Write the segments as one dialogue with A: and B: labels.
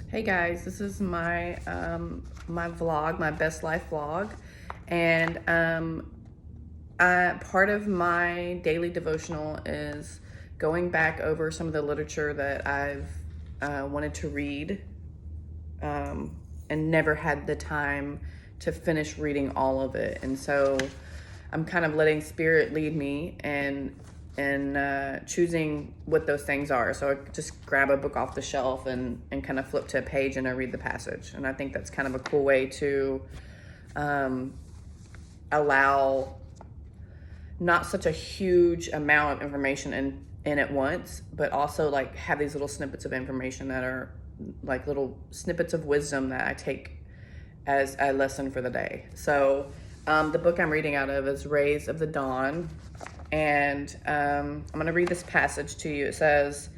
A: Hey guys, this is my vlog, my best life vlog, and part of my daily devotional is going back over some of the literature that I've wanted to read, and never had the time to finish reading all of it, and so I'm kind of letting Spirit lead me and choosing what those things are. So I just grab a book off the shelf and kind of flip to a page and I read the passage. And I think that's kind of a cool way to allow not such a huge amount of information in at once, but also like have these little snippets of information that are like little snippets of wisdom that I take as a lesson for the day. So the book I'm reading out of is Rays of the Dawn. And I'm going to read this passage to you. It says,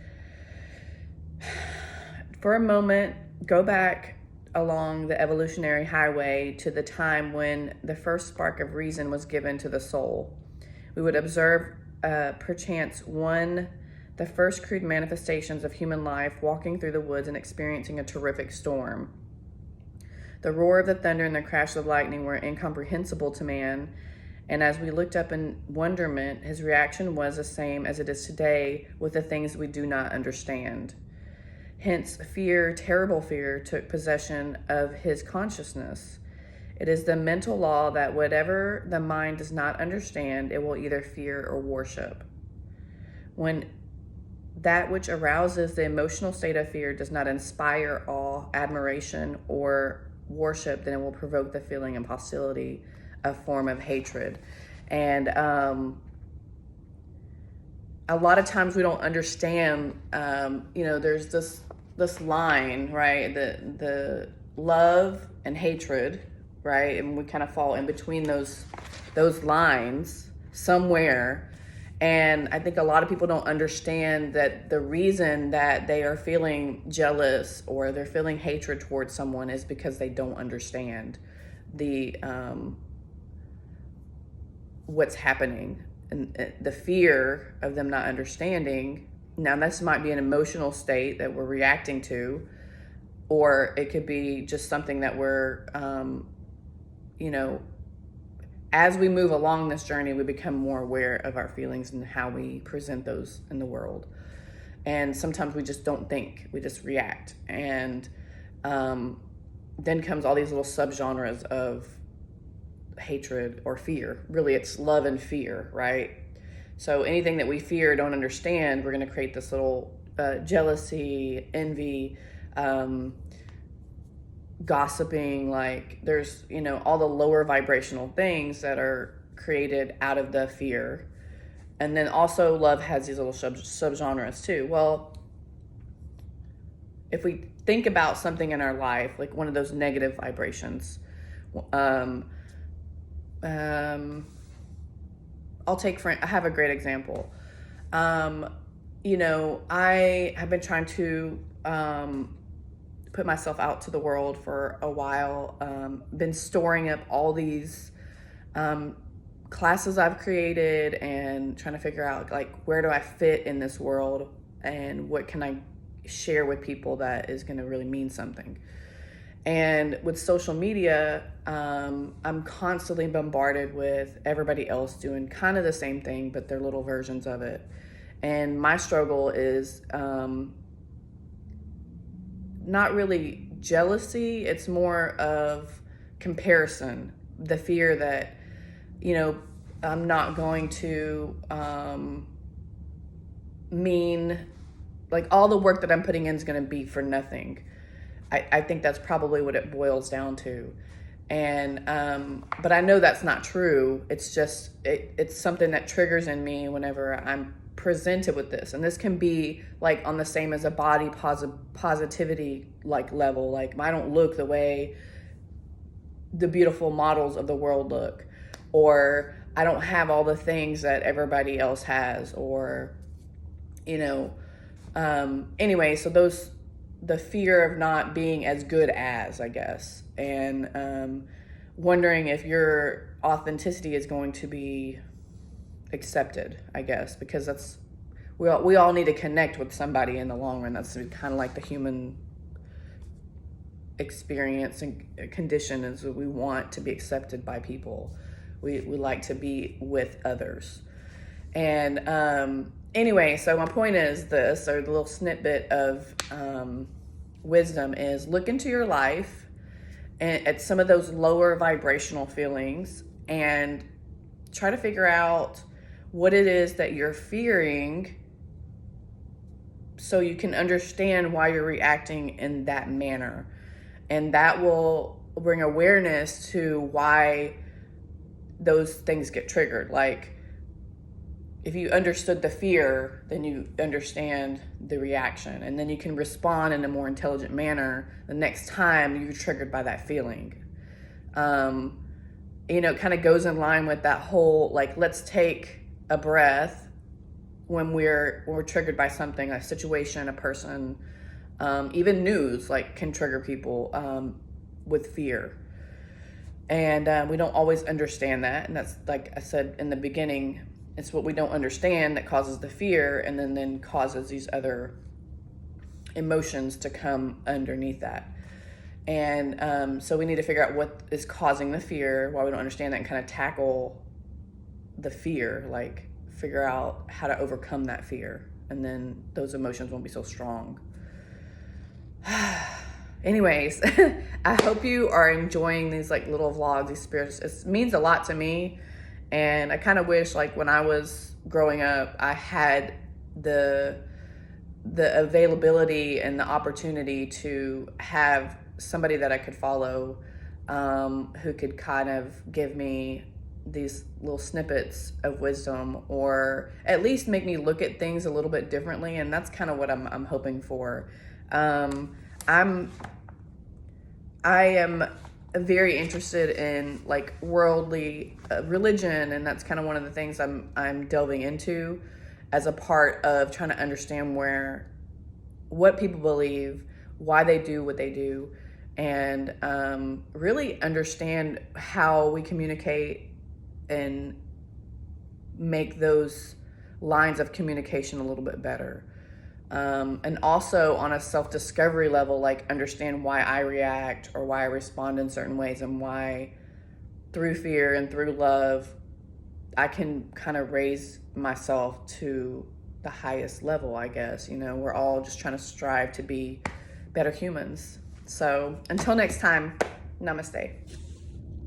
A: "For a moment, go back along the evolutionary highway to the time when the first spark of reason was given to the soul. We would observe, perchance, the first crude manifestations of human life walking through the woods and experiencing a terrific storm. The roar of the thunder and the crash of lightning were incomprehensible to man, and as we looked up in wonderment, his reaction was the same as it is today with the things we do not understand. Hence, fear, terrible fear, took possession of his consciousness. It is the mental law that whatever the mind does not understand, it will either fear or worship. When that which arouses the emotional state of fear does not inspire awe, admiration, or worship, then it will provoke the feeling of hostility, a form of hatred." And a lot of times we don't understand, there's this line, right? The love and hatred, right? And we kind of fall in between those lines somewhere. And I think a lot of people don't understand that the reason that they are feeling jealous or they're feeling hatred towards someone is because they don't understand the what's happening, and the fear of them not understanding. Now, this might be an emotional state that we're reacting to, or it could be just something that we're, as we move along this journey, we become more aware of our feelings and how we present those in the world. And sometimes we just don't think, we just react. And then comes all these little subgenres of hatred or fear. Really, it's love and fear, right? So anything that we fear, don't understand, we're going to create this little jealousy, envy, gossiping. Like there's, all the lower vibrational things that are created out of the fear. And then also love has these little subgenres too. Well, if we think about something in our life, like one of those negative vibrations, I have a great example. I have been trying to put myself out to the world for a while. Been storing up all these classes I've created and trying to figure out like where do I fit in this world and what can I share with people that is going to really mean something. And with social media, I'm constantly bombarded with everybody else doing kind of the same thing, but their little versions of it. And my struggle is not really jealousy. It's more of comparison. The fear that, I'm not going to mean, like all the work that I'm putting in is going to be for nothing. I think that's probably what it boils down to. And, but I know that's not true. It's just, it's something that triggers in me whenever I'm presented with this. And this can be like on the same as a body positivity like level. Like I don't look the way the beautiful models of the world look, or I don't have all the things that everybody else has, or, anyway, so the fear of not being as good as, I guess, and wondering if your authenticity is going to be accepted, I guess, because we all need to connect with somebody in the long run. That's kind of like the human experience and condition is that we want to be accepted by people. We like to be with others. And anyway, so my point is this, or the little snippet of wisdom is look into your life and at some of those lower vibrational feelings and try to figure out what it is that you're fearing so you can understand why you're reacting in that manner. And that will bring awareness to why those things get triggered. Like, if you understood the fear, then you understand the reaction, and then you can respond in a more intelligent manner the next time you're triggered by that feeling. It kind of goes in line with that whole, like, let's take a breath when we're triggered by something, a situation, a person, even news, like, can trigger people with fear. And we don't always understand that. And that's, like I said in the beginning, it's what we don't understand that causes the fear, and then causes these other emotions to come underneath that. And so we need to figure out what is causing the fear, why we don't understand that, and kind of tackle the fear, like figure out how to overcome that fear. And then those emotions won't be so strong. Anyways, I hope you are enjoying these like little vlogs, these spirits. It means a lot to me. And I kind of wish, like, when I was growing up, I had the availability and the opportunity to have somebody that I could follow, who could kind of give me these little snippets of wisdom, or at least make me look at things a little bit differently. And that's kind of what I'm hoping for. I am very interested in like worldly religion, and that's kind of one of the things I'm delving into as a part of trying to understand what people believe, why they do what they do, and really understand how we communicate and make those lines of communication a little bit better. And also on a self-discovery level, like understand why I react or why I respond in certain ways, and why through fear and through love, I can kind of raise myself to the highest level, I guess. We're all just trying to strive to be better humans. So until next time, namaste.